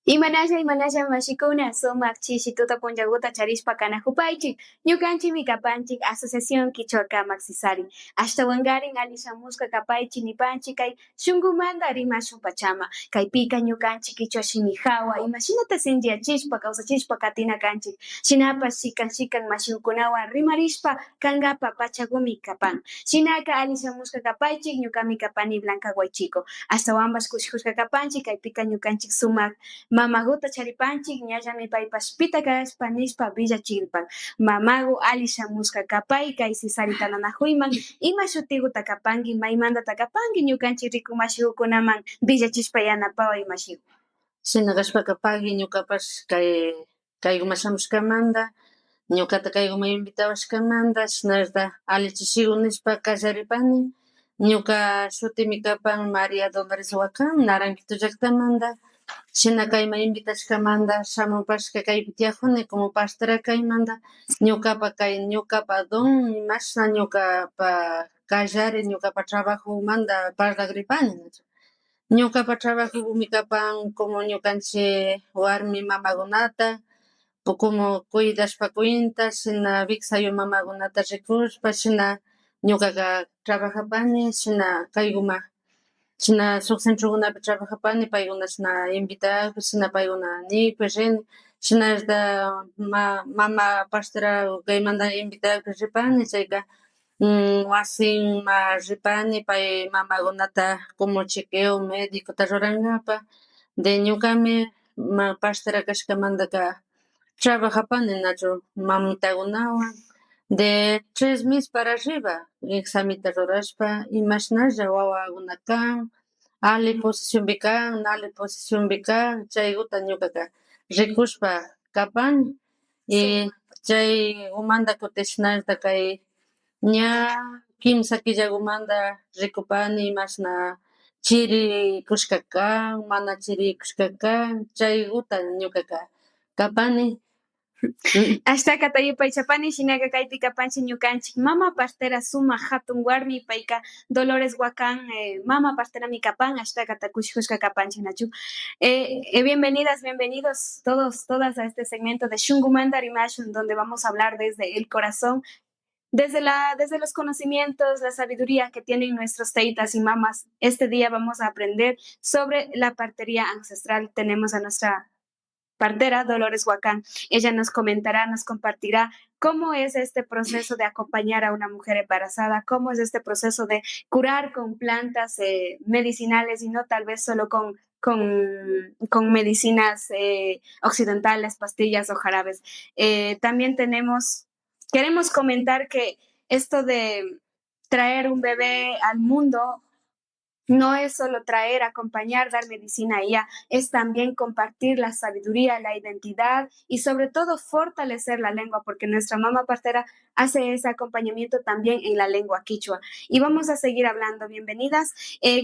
Imanalla mashikuna sumak chishituta punllaguta charishpa kanakupaychik ñukanchikmi kapanchik asociación Kichwa Kamak Sisari ashtawankarin ali shamushka kapaychik nipanchik kay shunkumanta rimashun pachama kaypika ñukanchik kichwa shimi hawa imashinata sinchiyachishpa kawsachishpa katina kanchik shinapas shikan mashikunawan rimarishpa kankapa pachakumi kapan shinaka ali shamushka kapaychik ñukami kapani Blanca Guaychico ashtawanpas kushikushka kapanchik kaypika ñukanchik sumak mamaguta charipanchik ñallami paypas pita kashpa nishpa villachirpan mamagu ali shamushka kapay kay sisarita nanakuyman ima shutiguta kapanki maymantata kapanki ñukanchik rikumashikukunaman villachishpa yanapaway mashiku. Shina kashpaka pagui ñukapash kayguma shamushkamanta ñukata kayguma invitawashkamanta shinarishpa allichichiku nishpa kallaripani ñuka shutimi kapan Maria Dolores Wacan Naranjito llaktamanta shina kayma invitashkamanta shamupashka kaypi tiyakuni como partera kaymanta ñukapa don imashna ñukapa kallari ñukapa trabajomanta parlagripani ñukapa trabajumi kapan como ñukanchik warmi mamakunata como cuidashpakunta shina wiksayu mamakunata rikushpa shina ñukaka trabajapani shina kayguma shina shuk centrokunapi trabajapani paykuna shina invitapi shina paykuna niypi rini shinarishpa mama partera kaymanta invitapi ripani chayka wasinman ripani pay mamakunata como chequeo medicota rurankapak de ñukami partera kashkamantaka trabajapani nachu mamitakunawan de 3 meses para arriba examita rurashpa imashnalla wawakuna kan ali posicionpi kan nali posicionpi kan chaykuta ñukaka rikushpa kapani y chay umanta kutin shinarishpa kay ña kimsa killakumanta rikupani imashna chirikushka kan mana chirikushka kan chaykuta ñukaka kapani. Ashtaka yupaychapani shinaka kaypi kapanchik ñukanchik mama partera sumak hatun warmi payka Dolores Wacan mama parterami kapan ashtakata kushikushka kapanchik nachu bienvenidas, bienvenidos todas a este segmento de Shunkumanta Rimashun donde vamos a hablar desde el corazón desde los conocimientos, la sabiduría que tienen nuestros teitas y mamas. Este día vamos a aprender sobre la partería ancestral. Tenemos a nuestra partera Dolores Huacán. Ella nos comentará, nos compartirá cómo es este proceso de acompañar a una mujer embarazada, cómo es este proceso de curar con plantas medicinales y no tal vez solo con medicinas occidentales, pastillas o jarabes. También queremos comentar que esto de traer un bebé al mundo no es solo traer, acompañar, dar medicina y ya, es también compartir la sabiduría, la identidad y sobre todo fortalecer la lengua, porque nuestra mamá partera hace ese acompañamiento también en la lengua quichua. Y vamos a seguir hablando. Bienvenidas.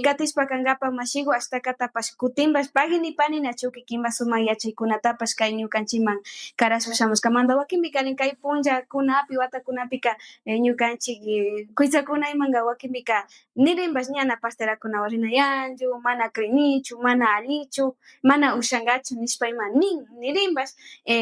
Katis pakangapa mashigo hasta katapas kutimbas pagini pani nachuki kimba suma yachaykunatapas kay ñukanchiman karasushamos kamanda wakimbi kanin kay punja kunapi wata kunapika ñukanchik kuisakuna wakimika nirimbas ñana pasterakuna warinayanchu mana crinichu mana alichu mana ushangachu nishpa ima nirimbas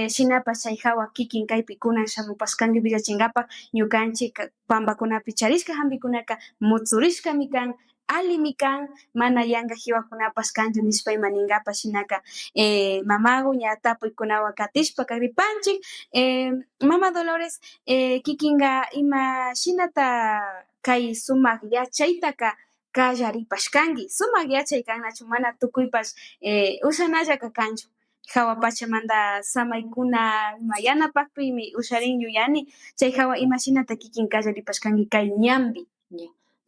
shinapas chay hawa kikin kaypi kunan shamupashkanki villachinkapak ñukanchik pambakunapi charishka hampikunaka mutsurishkami kan alimi kan mana yanka jiwakunapas kanchu nishpa ima ninkapas shinaka mamagu ña tapuykunawan katishpa karipanchik mama Dolores kikinka ima shinata kay sumak yachaytaka kallaripashkanki sumak yachay kan nachu mana tukuypash ushanallaka kanchu hawa pachamanta samaykuna yanapakpimi usharin yuyani chay hawa imashinata kikin kallaripashkanki kay ñanpi.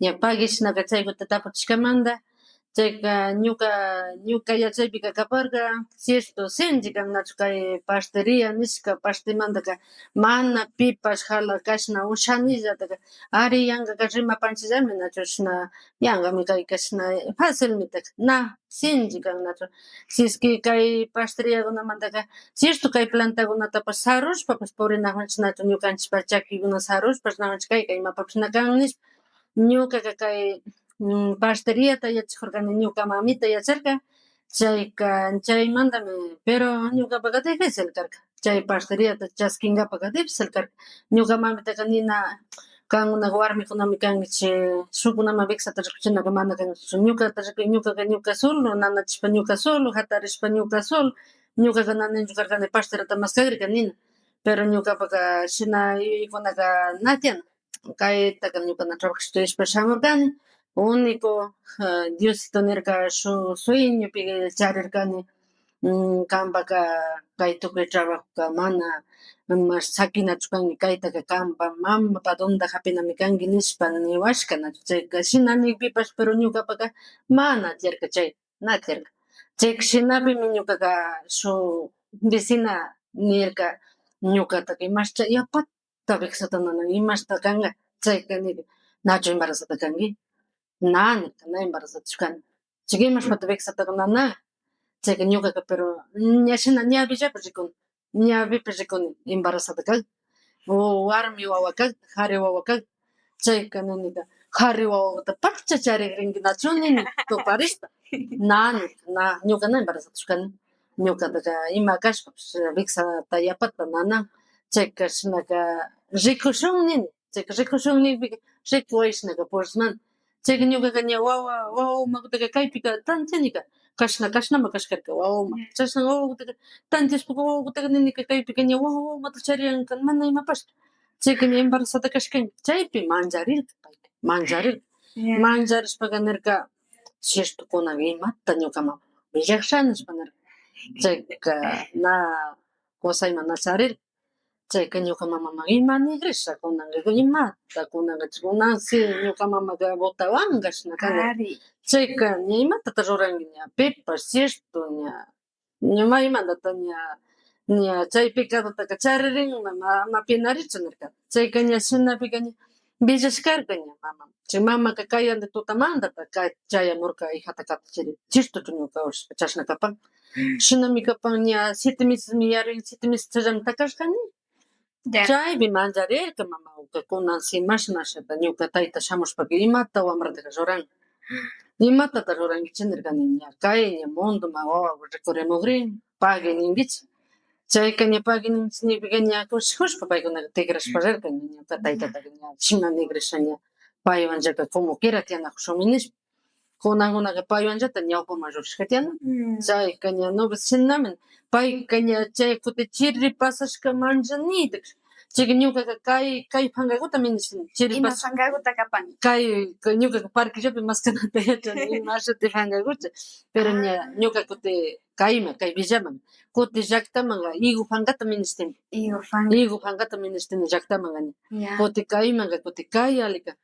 Ña pagui shinaka chaykuta tapachishkamanta chayka ñuka yachaypika kaparka cierto sinchi kan nachu kay pasteria nishka pastemantaka mana pipash hala kashna ushanillataka ari yankaka rimapanchikllami nachu shina yankami kayka shina facilmitaka na sinchi kan nachu si es que kay pasteriakunamantaka cierto kay plantakunatapash sarushpapash purinakunchik nachu ñukanchikpash chakikuna sarushpash nawanchik kayka imapapish na kan nishpa ñukaka kay pasteriata yachakjurkani ñuka mamita yacharka chaymantami, pero ñuqapaqa difícil karqa. Chay pasteriata chaskinkapaqa difícil karqa. Ñuqa mamitaqa nina kan unaq warmikunami kanmi chay shukkunaman wiksata rikuchinaqa mana kanchu. Ñuqata ñuqaqa ñuqa solo, nanachishpa ñuqa solo, hatarishpa ñuqa solo, ñuqaqa naninchu karqani pasterata maskagrirka nina. Pero ñuqapaqa shina yuyaykunaqa na tiyan. Kaytaqa ñuqana trabajashpa tuyashpa shamurkani. Único Diosito nirka shuk sueñopi charirkani kanpaqa kay tukuy trabajoqa mana sakinachu kanmi kaytaqa kanpa mamapa donde hapinami kanki nishpa niwashka nachu chayka shina niypipash pero ñuqapaqa mana tiyarka chay na tiyarka chayka shinapimi ñuqaqa shuk vecina nirka ñuqataqa imasha yapata wiksata nanan imashta kanqa chayka nirka nachu embarazada kanki na nirka na embarazadachu kani chayka imashpata wiksataqa nana chayka ñuqaqa pero ña shina ñawillapi rikuni ñawipi rikuni embarazada kaq o warmi wawa kaq qhari wawa kaq chayka ninika qhari wawata pacha charirrinki nachu nini tuparishpa na nirka na ñuqa na embarazadachu kani ñuqataqa ima kashpapish wiksata yapata nanan chayka shinaka rikushun nini chayka rikushun niypika rikuwayshnaqa purismanta chayka ñuqaqa ña wawa wawakunaqa kaypika tantianika kashnama kashkarka wawaman chashna wawakutaqa tantiashpaqa wawakutaqa ninika kaypika ña wawamanta chariyanka mana imapash chayka ña embarazada kashkanka chaypi mancharirka payka mancharirka mancharishpaqa nirka shishtukunaqa imata ñuqa mama willashani nishpa nirka chayka na kusayman na charirka chayka ñuqa mamaman ima nigrisha kunanqa imata kunanqa kunanshi ñuqa mamaqa botawanqa shina kanqa chayka ña imatata ruranki ña pipash chishtu ña maymantata ña chay pecadotaka charirinman ama penarichu nirka chayka ña shinapika ña willashkarka ña mamaman chay mamaqa kayanta tutamantata chayamurka hijata katichirin chishtuchu ñuka chashna kapan shinami kapan ña 7 mesesmi yarin 7 meses chayllaman takarkani chaypi mancharirka mamawqa kunanshi imashnashata ñuka tayta shamushpaka imata wamrataka ruran imatata rurankichik nirkani ña kay ña mundoman wawawan rikurimugrin pagui ninkichik chayka ña pagui ninchik niypika ña kushijushpa paykunaqa tigrashpa rirka ñuka taytataqa ña shina nigrisha ña paywanllaka como quiera tiyanakushunmi nishpa kunankunaqa paywanllata ñawpaman rurashka tiyanan chayka ña ñupish shinami payka ña chay kutin chiri pasashka manchanita chayka ñukaqa kay pankakuta ministin chiri ima pankakuta kapan kay ñukaqa parquellapi maskanata yachani ima shuti pankakucha pero ña ñuka kutin kayman kay villaman kutin llaqtamanqa higo pankata ministini higo pankata ministini llaqtamanqa ña kutin kaymanqa kutin kay alikan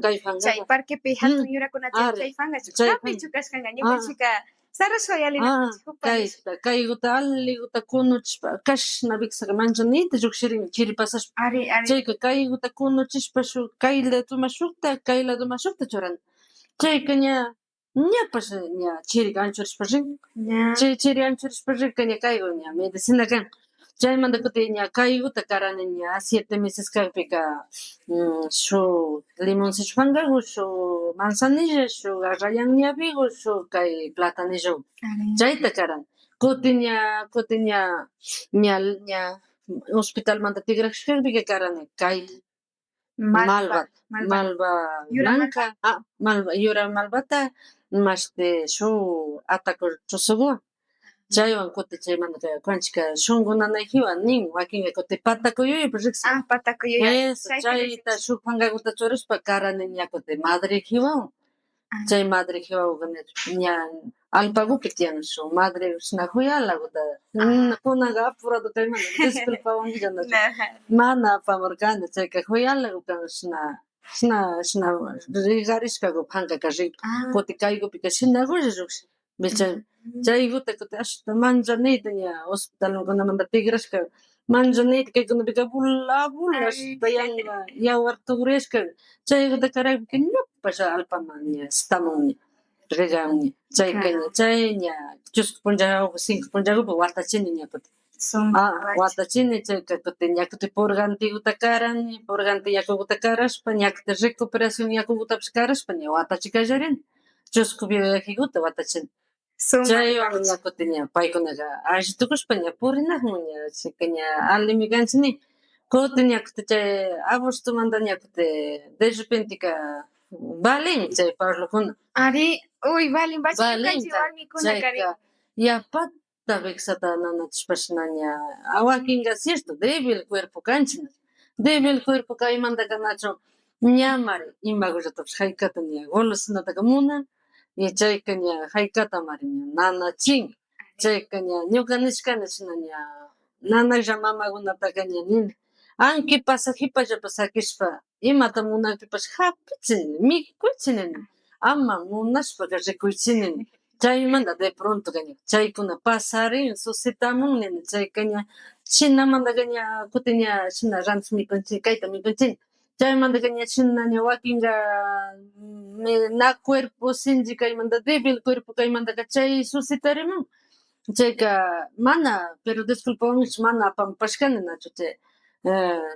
kay panka chay parquepi hatun yurakuna tiyan chay pankachu hapichu kashkanqa ñukanchikqa sarashpa kayta kaykuta allikuta kunuchishpa kashna wiksaka manchanita llukshirin chiri pasashpa chayka kaykuta kunuchishpa shuk kay ladoman shukta kay ladoman shukta churani chayka ñapash ña chiriqa anchurishpa rin chay chiri anchurishpa rirka ña kayku ña medicina kan chaymanta kutin ña kaykuta karani ña 7 meses kaypika shuk limoncillo pankaku shuk manzanilla shuk rayan ñawigu shuk kay platanillo chayta karani kutin ña hospitalmanta tigrashkapika karani kayta malva blanca yura malvata mashti shuk ataku tusukuwan chaywan kutin chaymanta ñukanchik shunqu nanayjiwan nin wakinqa kutin pataku yuyaypi riqsin pataku yuya eso chayta shuk pankakuta churashpa karani ña kutin madrejiwawan chay madrejiwawanqa ña Alpagupi tiyan shuk madre shina huyalakuta kunanqa apurado kaymanta disculpawankilla mana apamurkani chayka huyalaku kan shina rigarishkaku pankaka rin kutin kaykupika shinakulla llukshin chaykuta kutin ashta manchanita ña hospitalkunamanta tigrashka manchanita kaykunapika bula ashta yanka yawar tugruyashka chaykuta karaypika ñupash allpaman ña estamun ña rigan ña chayka chay ña chusku punlla 5 punllakupi watachini ña kutin watachini chayka kutin ña kutin purgantiguta karani purganti yakukuta karashpa ña kutin recuperación yakukutapish karashpa ña watachikallarini chusku viakikuta watachini Sumak Chaywan pacha. ña kutin ña paykunaqa allitukushpa ña purinaqman ña chayka ña allimi kanchik nin kutin ña kutin chay agostumanta ña kutin de repenteka balin chay parlakuna Ari, uy, valin bachka ñukanchik balinta warmikuna kari. chayka yapata beksata nanachishpashna ña wakinqa cierto débil cuerpo kanchik débil cuerpo kaymantaka nachu ñamari imakullatapish haykata ña golosinataka munan y chayka ña haykata mari ña nanachin chayka ña ñuka nishkani shina ña nanalla mamakunataka ña nini anki pasajipallapas sakishpa imata munankipash hapichin mikuychin nini ama munashpaka rikuychin nini chaymanta de prontoqa ña chaykuna pasarin susitamun nini chayka ña shinamantaka ña kutin ña shina rantish mikunchik kayta mikunchik chaymantaka ña shina ña wakinqa na cuerpo sinchi kaymanta débil cuerpo kaymantaka chay susitarimun chayka mana pero disculpawankichik mana apampashkani nachu chay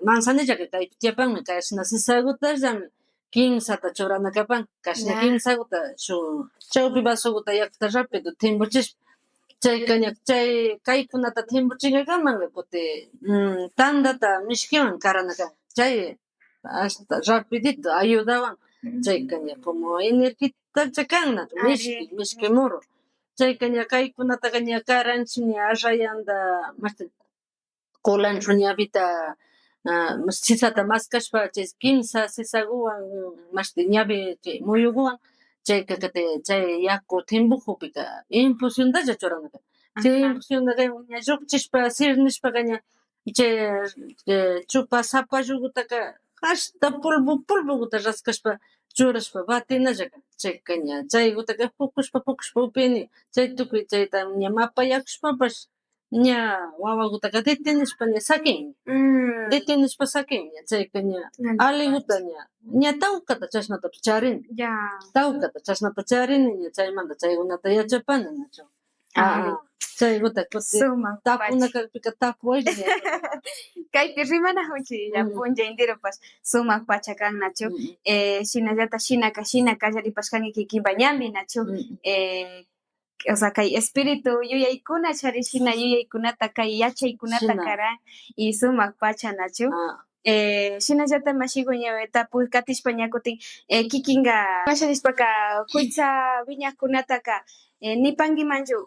manzanillaka kaypi tiyapanmi kashna sisagutallami kimsata churana kapan kashna kimsakuta shuk chawpi basukuta yakuta rapido timbuchishpa chayka ña chay kaykunata timbuchikamanqa kutin tandata mishkiwan karanaka chay ashta rapidito ayudawan chayka ña como energitacha kanna mishki muru chayka ña kaykunataka ña karanchik ña arrayanta mashti colanchik ñawita sisata maskashpa chay kimsa sisakuwan mashti ñawi chay muyukuwan chayka kutin chay yaku timbukupika infusiontalla churanaka chay infusionnaka ña llukchishpa sirnishpaka ña chay chupa sapallukutaka ashta polvo polvokuta raskashpa churashpa batinallaka chayka ña chaykutaka pukushpa upini chay tukuy chayta ña mapayakushpapash ña wawakutaka detenishpa ña sakin detenishpa sakin ña chayka ña aliguta ña tawkata chashnatapish charini tawkata chashnata charini ña chaymanta chaykunata yachapani nachu chaykuta kutin tapunakapika tapuwaylla kaypi rimanakunchik punlla intirupash sumak pacha kan nachu shinallatak shina kallaripashkanki kikinpa ñanmi nachu o sea, kay espíritu yuyaykuna charishina yuyaykunata kay yachaykunata karan y sumak pacha nachu shinallatak mashikun ña tapuy katishpa ña kutin kikinqa pasharishpaka quitsa wiñaqkunataka nipankimanchu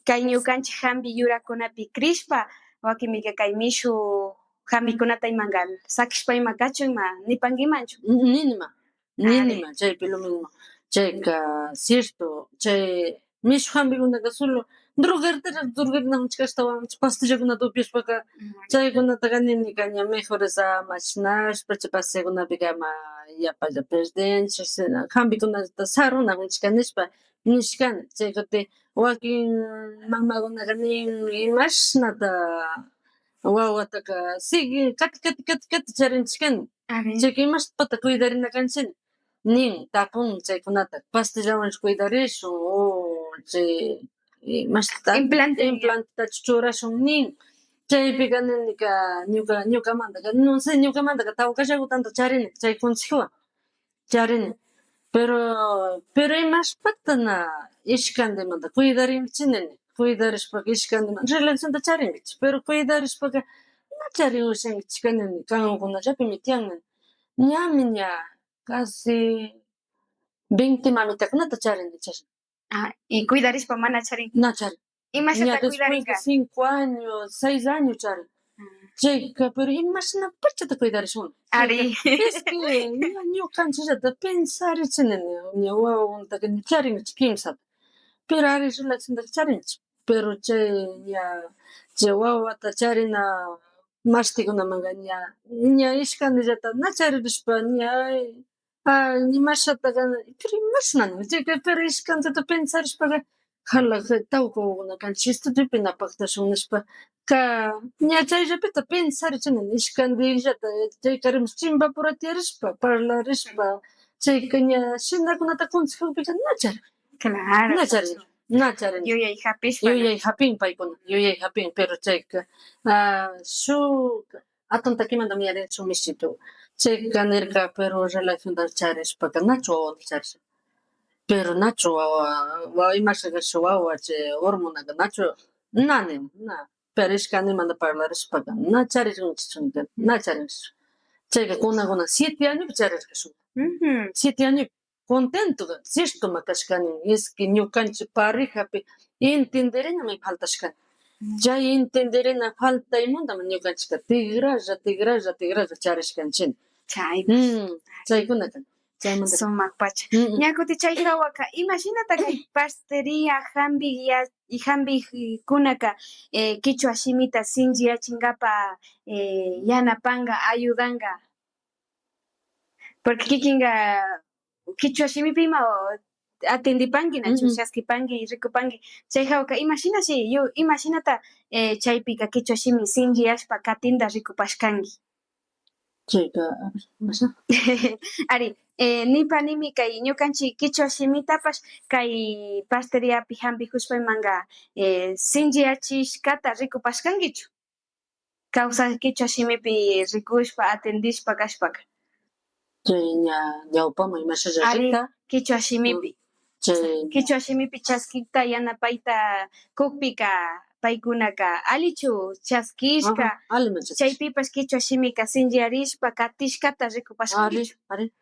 kay ñukanchik hampi yurakunapi krishpa wakinmika kay mishu hampikunata imanka sakishpa ima kachun ima nipankimanchu ninima chaypi lo mismo chayka cierto chay mishu hampikunaka solo drogarinamunchik ashtawan pastillakunata upyashpaka chaykunataka ninika ña mejor mashnashpa chay pastillakunapika ama yapalla perdenchik hampikunata sarunakунchik nishpa nishkani chay kutin wakin mamakunaka nin imashnata wawataka sigue kati charinchikani chayka imashpata cuidarina kanchik nin tapun chaykunata pastillawanchu cuidarishun o chay imashta implantatachu churashun nin chaypika ninika ñukamantaka no sé ñukamantaka tawkallakutanto charini chay consejowan charini pero imashpatana ishkantimanta cuidarinchik nini cuidarishpaka ishkantimanta relacionta charinkichik pero cuidarishpaka na charinushankichika nini kankunallapimi tiyan nini ñami ña casi 20 mamitakunata charini chashna y cuidarishpa mana charin na charin imashata después de 5 años 6 años charin chayka pero imashina pachata cuidarishun ari es que ña ñukanchikllata pensarichik nini ña wawakunataka charinchik kimsata pero ari relacionta charinchik pero chay ña chay wawata charina mashtikunamanga ña ishkanillata na charirishpa ña imashataka pero imashnami chayka pero ishkantata pensarishpaka hala tawka wawakuna kanchik estudiopi paktashun nishpa ña chayllapita pensarichik nini ishkantillata chayka rimash chimpapura tiyarishpa parlarishpa chayka ña shinakunata consejopika na charin claro na charin yuyay hapishpa yuyay hapin paykuna yuyay hapin pero chayka shuk atunta kimanta yuyarin shuk mishito chayka nirka pero relacionta charishpaka nachu wawata charisha Pero nacho wawa imashqashi wawa chay hormonaqa nacho nanin na pero ishkay animanta parlarispaqa na charirunchikchu na charinchikchu chayqa kunakuna 7 añopi charirkashun 7 añopi contentoqa ciertoma kashkani esque ñukanchik parejapi entenderinami faltashkani chay entenderina faltaymantami ñukanchikqa tigralla charishkanchik chaykunaka chaymanta sumak pacha ña kutin chay hawaka imashinata kay pasteria hambikunaka kichwa shimita sinchiyachinkapak yanapanka ayudanka porque kikinka kichwa shimipi ima atendipanki nachu shaskipanki rikupanki chay hawaka imashinata chaypika kichwa shimi sinchiyashpa katinta rikupashkanki chayka ari nipanimi kay ñukanchik kichwa shimitapash kay pasteriapi hampikushpaymanka sinchiyachishkata rikupashkankichu kawsay kichwa shimipi rikushpa atendishpa kashpaka chay ñawpama imashalla ari rika kichwa shimipi kichwa shimipi chaskikta yanapayta kukpika paykunaka allichu chaskishka chaypipash kichwa shimika sinchiyarishpa katishkata rikupashkankichu ari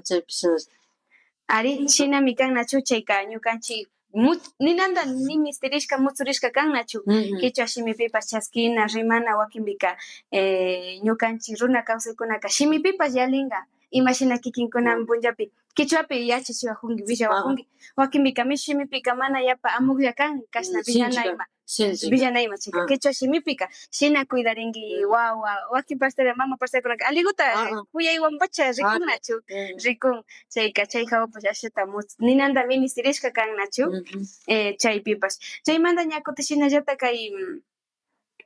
chaypish ari shinami kan nachu chayka ñukanchik ninanta ni misterishka mutzurishka kan nachu kichwa shimipipash chaskina rimana wakinpika ñukanchik runa kawsaykunaka shimipipash yalinka imashina kikinkunaman punllapi kichwapi yachachiwakunki willawakunki wakinpika mishi shimipika mana yapa amuklla kan kashna villanayma chayka kichwa shimipika shina cuidarinki wawa wakin pasteria mama pasteriakunaka alliguta kuyaywanpacha rikun nachu rikun chayka chay hawapash ashita ninanta ministirishka kan nachu chaypipash chaymanta ña kutin shinallata kay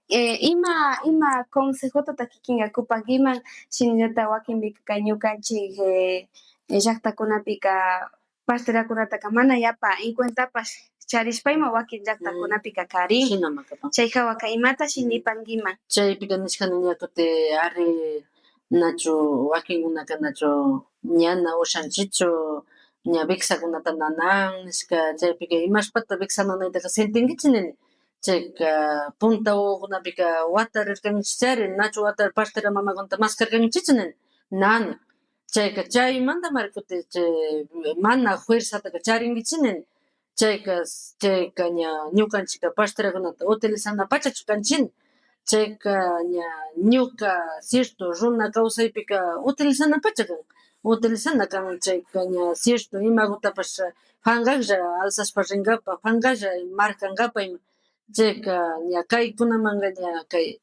ima consejotata kikinka kupankiman shinallata wakinpika kay ñukanchik llaktakunapika pasteriakunataka mana yapa encuentapash charishpayman wakin llaktakunapika karin chay hawaka imatashi nipankiman chaypika nishkani ña kutin ari nachu wakinkunaka nachu ñana ushanchichu ña vexakunata nanan nishka chaypika imashpata vexananayta sentinkichik nini chayka punta wawakunapika watarirkanchikchari nachu pasteria mamakunata mascarkanchikchi nini nana chayka chaymantami kutin chay mana fuerzataka charinkichik nini chayka ña ñukanchikka pasteriakunata utilizanapachachu kanchikni chayka ña ñuka cierto runa kawsaypika utilizanapacha kan utilizana kan chayka ña cierto imakutapash pankalla alsashpa rinkapak pankalla markankapak ima chayka ña kaykunamanka ña kay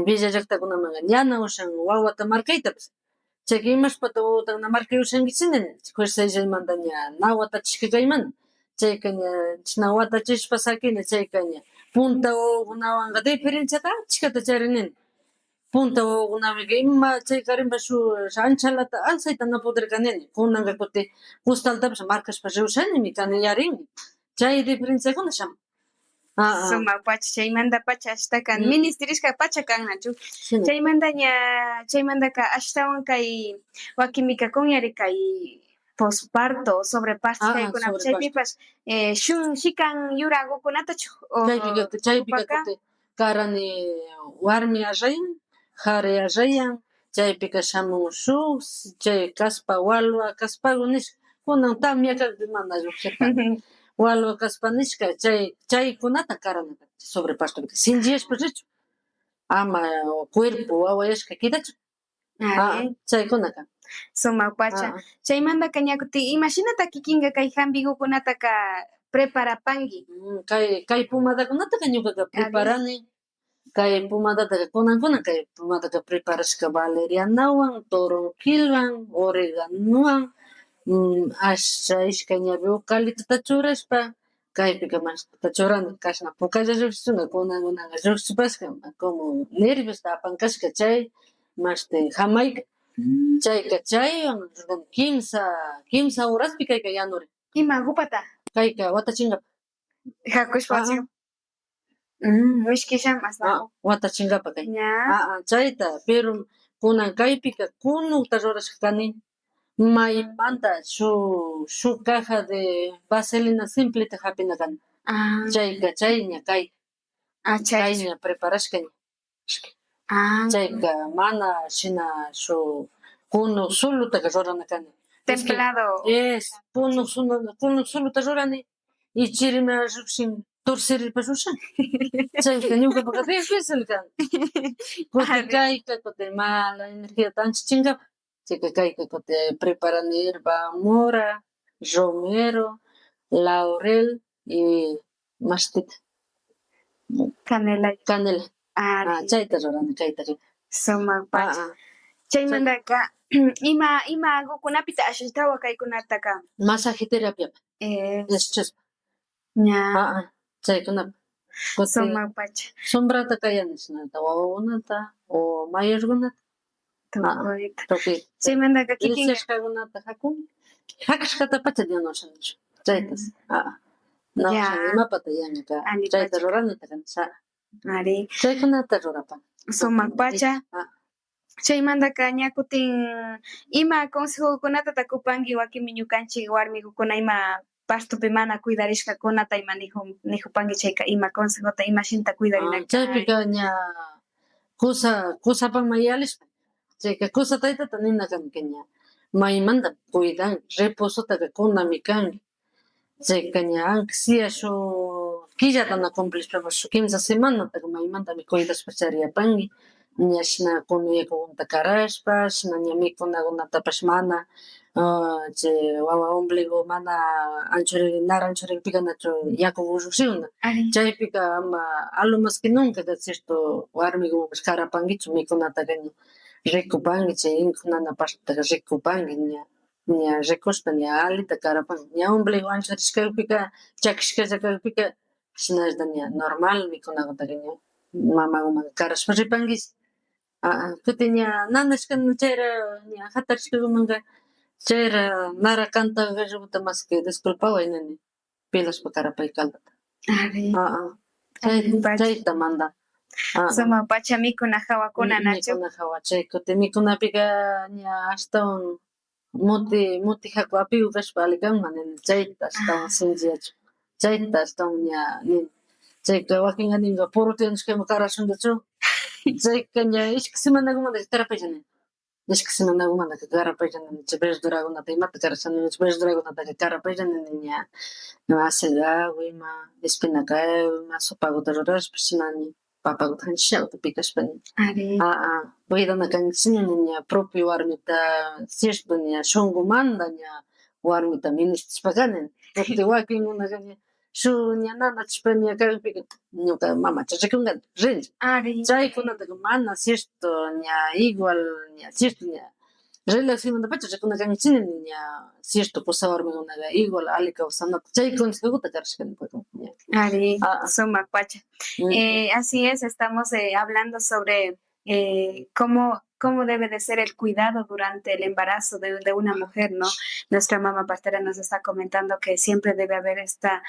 villa llaktakunamanka ñana ushan wawata markaytapish chayka imashpata wawata markayushankichik nini fuerzallaymanta ña na watachishka kaymanta chayka ña chishna watachishpa sakini chayka ña punta wawakunawanka diferenciata achkata charinini punta wawakunapika ima chayka rimashuk anchalata alsayta na pudirka nini kunanka kutin costaltapish markashpa riwshanimi kanillarinmi chay diferenciakuna shamun sumak pacha chaymantapacha ashtaka ministirishka pacha kan nachu chaymanta ña chaymantaka ashtawan kay wakinpika kunyarin kay posparto sobreparto kaykunapish chaypipash shikan yurakukunatachu chaypika kutin karani warmi arrayan kari arrayan chaypika shamun shuk chay kaspa walwa kaspaku nishka kunan tamia kakpi mana llukshiarkani walwa kaspa nishka chaykunata karanaka sobrepastopika sinchiyashpa richu ama cuerpo wawayashka kidachun chaykunaka sumak pacha chaymantaka ña kutin imashinata kikinka kay hampikukunataka preparapanki kay pomadakunataka ñukaka preparani kay pomadataka kunankuna kay pomadata preparashka valerianawan toronjilwan oreganowan asha ishkay ñawi eucaliptota churashpa kaypika mashkita churani kashna pukalla llukshichunka kunankunaka llukshichipashka como nerviosta apankashka chay mashti jamayka chayka chaywan kimsa horaspi kayka yanurin ima upata kayka watachinkapa jakushpa mishkishamas watachinkapa kay chayta pero kunan kaypika kunukta rurashka kani Maymanta su caja de vaselina simple hapinakan. Ah, Chayña chay. kayña preparashkaña. Ah, Chayka mana shina su kunuq sulutaqa rurana kani. templado. Es kunuq suluta rurani y chirima llukshin torciripa rushan. Chayka ñukapaqa difícil kan. Kutin kayka kutin mala energía ancha chinkapa. Chayka kayka kutin preparani hierba mora, romero, laurel y mastita. Canela. Canela. Ah, Chayta rurani chayta. sumak pacha. Chaymantaka ima agukunapita ashitawa kaykunataqa Masaje terapia. Estrés. ña Chaykunapa. sumak pacha. Sombrata kayanisnata wawakunata o mayorkunata. Tukuyta. Tukuyta. Chaymantaka kikin Rishashkakunata hakun. Hakashkata pacha yanushanchu. Chaytas. Ya. Imapata yanika. Chayta ruranita kanisa. Ari Chaykunata rurapan. sumak pacha. Chaymantaka ña kutin ima consejokunata takupanki wakimi ñukanchik warmikukuna ima pastupi mana cuidarishkakunata ima nijupanki chayka ima consejota imashinta cuidarinaka. Chaypika ña kusapan mayalishpa. Chayka kusa taytata nina kanki ña maymanta cuidan reposota kunami kanki. Chayka ña ansia shu killatana cumplishpapas shu kimsa semanata maymantami cuidashpa chariyapanki. Ña shina yakukunata karashpa shina ña mikunakunatapash mana chay wawa ombligo mana nara anchurikpikanachu yaku llushikuna. Chaypika ama a lo más que nunca cierto warmikunapish karapankichu mikunataqa ña rikupanki chay incunanapashtaka rikupanki ña rikushpa ña alita karapanki ña ombligo anchurishkaypika chakishkalla kaypika shinalla ña normal mikunakutaqa ña mamawan karashpa ripankish. Kutin ña nanashkana chayra ña hatarishkakunaqa chayra nara kanta gallokunata mas que disculpaway nini pilashpa karapay kaldata. Chayta manda. Sumak pacha mikuna hawakuna nachu. Mikuna hawa chay kutin mikunapika ña ashtawan muti haku apego kashpa ali kanman nini chayta ashtawan sinchiyachun. Chayta ashtawan ña nini. Chayka wakinqa ninqa puru tiyanashkayman karashunkichu. Chayka ña ishki semanakumanta tarapaylla nini. Ishki semanakumanta karapaylla nini chay verdurakunata imata karashani verdurakunataqa karapaylla nini ña acelgawan ima espinacawan ima sopakuta rurashpa shina ña papakuta hanchishawata pikashpa cuidana kanchikmi ña propio warmita cierto ña shunqumanta ña warmita ministishpakani kutin wakinkunaqa ña shuk ña nanachishpa ña kaypika ñuka mamacha rikunqanta rinchik. Chaykunataqa mana cierto ña igual ña cierto ña relacionmantapacha rikunakanchikmi ña cierto kusa warmikunaqa igual ali kawsanata chay consejokuta karashkanipak ña. Ari, sumak pacha. Así es, estamos hablando sobre cómo debe de ser el cuidado durante el embarazo de una mujer, ¿no? Nuestra mamá partera nos está comentando que siempre debe haber esta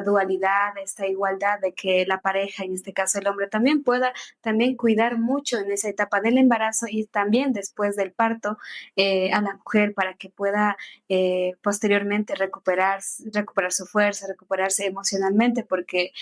dualidad, esta igualdad de que la pareja, en este caso el hombre, también pueda también cuidar mucho en esa etapa del embarazo y también después del parto a la mujer para que pueda posteriormente recuperar su fuerza, recuperarse emocionalmente, porque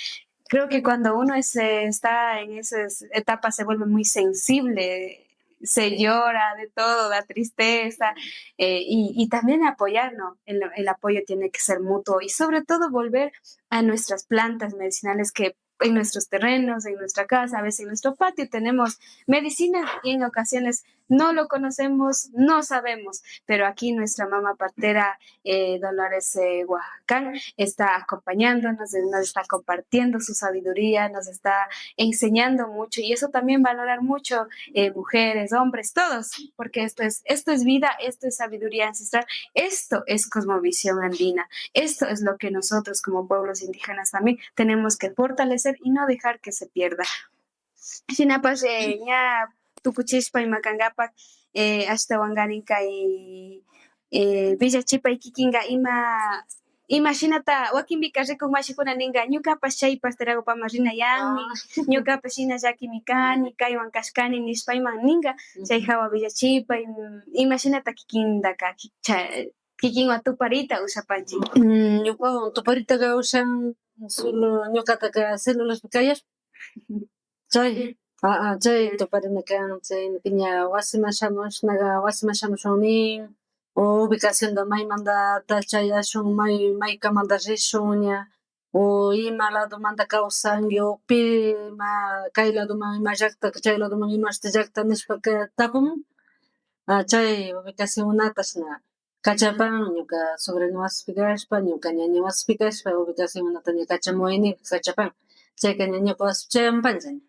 creo que cuando uno está en esas etapas se vuelve muy sensible, se llora de todo, da tristeza y también apoyarnos. El apoyo tiene que ser mutuo y sobre todo volver a nuestras plantas medicinales que en nuestros terrenos, en nuestra casa, a veces en nuestro patio tenemos medicina y en ocasiones no lo conocemos, no sabemos, pero aquí nuestra mamá partera Dolores Oaxacán está acompañándonos, nos está compartiendo su sabiduría, nos está enseñando mucho y eso también valorar mucho mujeres, hombres, todos, porque esto es vida, esto es sabiduría ancestral, esto es cosmovisión andina, esto es lo que nosotros como pueblos indígenas también tenemos que fortalecer y no dejar que se pierda. Shinapas ña tukuchishpa imakangapak ashtawan garinka y villachipay kikinga ima Imashinata wakinpika rikuq mashikuna ninqa ñuqapas chay pasterakupaman rinayanmi, ñuqapas hina llakimi kani, kaywan kashkani nishpa ima ninqa chay hawa villachipay imashinata kikindaka kikinwan tuparita usapanchik. Ñuqawan tuparitaqa ushan solo ñuqataqa celulaspi kayashpa chay tuparina kan chaynaqa ña wasiman shamushnaqa wasiman shamushun nin o ubicacionta maymantata chayashun maykamanta rishun ña o ima ladumanta kawsanki o pi ima kay ladoman ima llaqta chay ladoman imashti llaqta nishpaka tapumun chay ubicacionkunatash na kachapan ñuqa sobrino wasipi kashpa ñuqa ñaña wasipi kashpa ubicacionkunata ña kachamunaynipi kachapan chayka ña ñuqa wasipi chayamun pancha ña.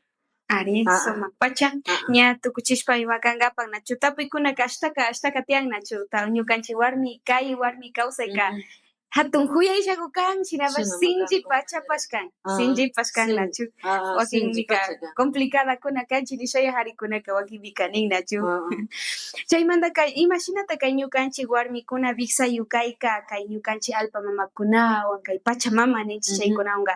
Ari, sumakpacha ña tukuchishpa ima kankapak nachu tapuykunaka ashtaka tiyan nachu ñukanchik warmi kay warmi kawsayka hatun juyayshaku kan shinapash sinchipachapash kan sinchipash kan nachu wakinmika complicadakuna kanchik nishalla karikunaka wakinpika nin nachu chaymantaka imashinata kay ñukanchik warmikuna viksayu kayka kay ñukanchik allpa mamakunawan kay pachamama ninchik chaykunawanqa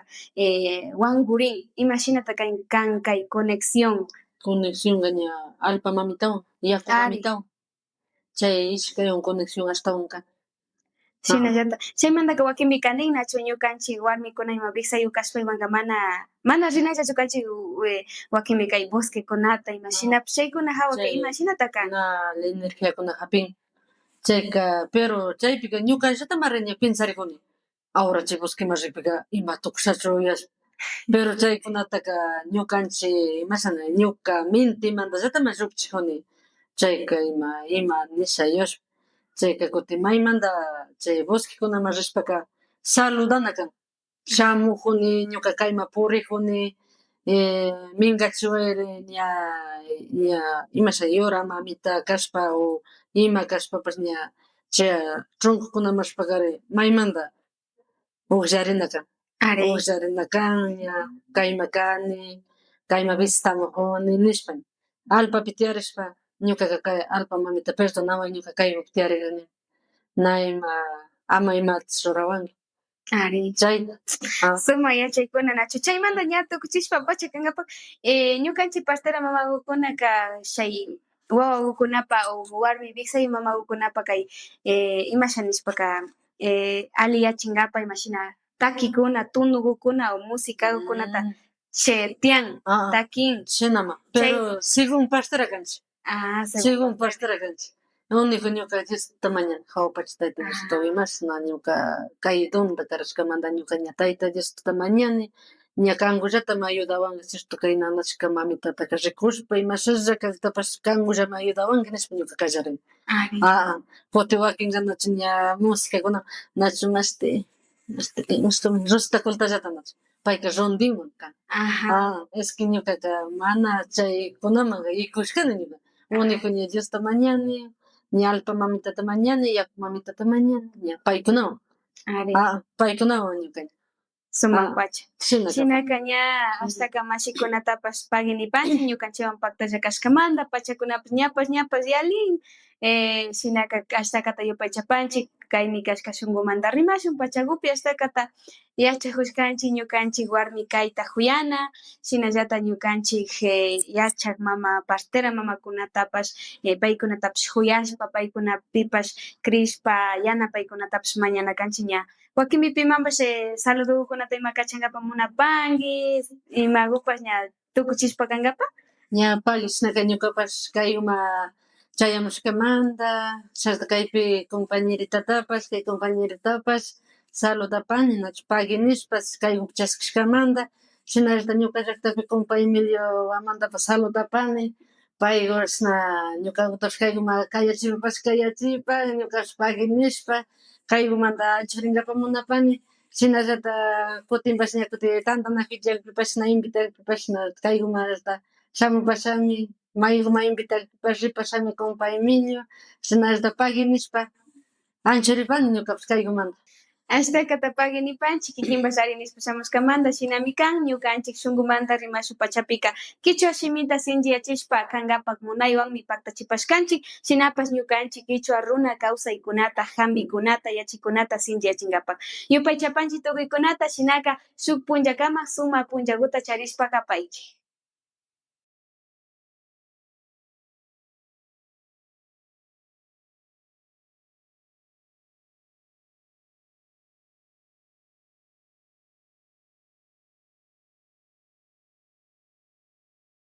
wankurin imashinata kan kay conexionqa ña allpa mamitawan yaku mamitawan chay ishkaywan conexión ashtawan kan shinallata chaymantaka wakinpika nin nachu ñukanchik warmikuna ima viksayu kashpa imanqa mana rinayllachu kanchik wakinmi kay bosquekunata ima shinapish chaykuna hawaka imashinata kan la energiakuna hapin chayka pero chaypika ñuqallata ña pensarikuni ahora chay bosqueman rikpika ima tukushachu uyashpa pero chaykunataka ñukanchik imashana ñuqa mentemantallata llukchikuni chayka ima nisha yushpa chayka kutin maymanta chay bosquekunaman rishpaka saludana kan shamukuni ñuqa kayman purikuni mingachiwayri ña imasha yura mamita kashpa o ima kashpapash ña chay trunkukunaman rishpakari maymanta ukllarina kan ukllarina kan ña kayman kani kayman visitamukuni nishpa allpapi tiyarishpa ñukaqa kay allpa mamita perdonaway ñuqa kaypi tiyarini na ima ama imatash rurawanki ari chayta sumak yachaykuna nachu chaymanta ña tukuchishpapacha kankapak ñukanchik pastera mamakukunaka chay wawakukunapa o warmi viksayu mamakukunapa kay imasha nishpaka ali yachinkapak imashina takikuna tunukukuna o musicakukunata tiyan takin shinama pero según pastera kanchik según pastera kanchik unico ñuqa Diosta mañana hawapachik Tayta Diosta wimash na ñuqa kay donta karashkamanta ñuqa ña Tayta Diostata mañani ña kankullata ayudawanki cierto kay nanachka mamitataka rikushpa imashalla kaytapash kankullami ayudawanki nishpa ñuqa kallarini kutin wakinqa nachu ña musicakunawan nachu mashti Rosita Coltallata nachu payka rondinwan kan es que ñuqaqa mana chaykunamanqa ikushkani ñuqa unico ña Diosta mañani ña allpa mamitata mañani yaku mamitata mañani ña paykunawan paykunawan ñuqa sumakpacha shinaka ña ashtaka mashikunatapash paginipanchik ñukanchikwan paktalla kashkamanta pachakunapas ñapas yalin shinaka ashtakata yupaychapanchik kaymi kashka shunqumanta rimashun pachakupi ashtakata yachakushkanchik ñukanchik warmi kayta huyana shinallata ñukanchik yachak mama pastera mamakunatapash paykunatapash huyashpa paykunapipash krishpa yanapaykunatapash mañana kanchik ña wakinmi pimanpash saludukunata ima kachankapak munapanki imakupash ña tukuchishpa kankapak ña pagishnaqa ñuqapash kayman chayamushkamanta chashna kaypi compañeritatapash kay compañeritapash saludapani nachu pagui nishpash kayman chaskishkamanta shinallata ñuqa llaqtapi compa Emiliomantapash saludapani paykushna ñuqakutapish kayman kayachipash ñukapish pagui nishpa kaymanta ancharinkapa munapani shinallata kutinpash ña kutin tantanapi llakpipash na invitaypipash na kaymanta shamupashami mayman invitaypipash ripashami compa Emilio shinallata pagui nishpa ancharipani ñukapish kaymanta Ashtakata paginipanchik kikinpas arinispa shamushkamanta shinami kan ñukanchik shunkumanta rimashu pachapika kichwa shimita sinchiyachishpa kankapak munaywanmi paktachipashkanchik shinapas ñukanchik kichwa runa kawsaykunata hampikunata yachikunata sinchiyachinkapak yupaychapanchik tukuykunata shinaka shuk punllakama sumak punllakuta charishpa paychi.